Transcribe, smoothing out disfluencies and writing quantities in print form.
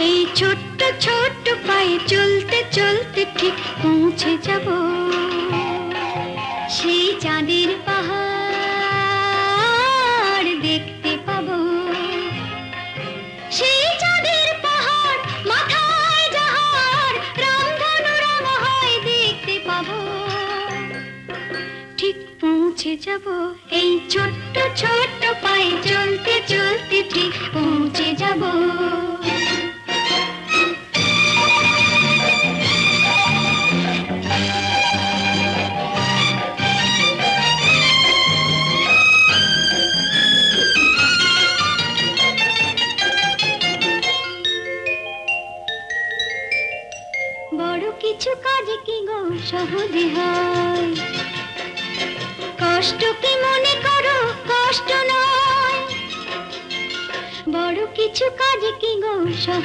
এই ছোট্ট ছোট্ট পায়ে চলতে চলতে ঠিক পৌঁছে যাব সেই চাঁদের পাহাড় দেখতে পাবো। সেই চাঁদের পাহাড় মাথায় যাহার রামধনু রাঙা হয় দেখতে পাবো। ঠিক পৌঁছে যাব এই ছোট্ট ছোট্ট পায়ে চলতে চলতে ঠিক পৌঁছে যাব। বড় কিছু কাজ কি গো সহজে হয়, কষ্ট কি মনে করো কষ্ট নয়। বড় কিছু কাজ কি গো সহজে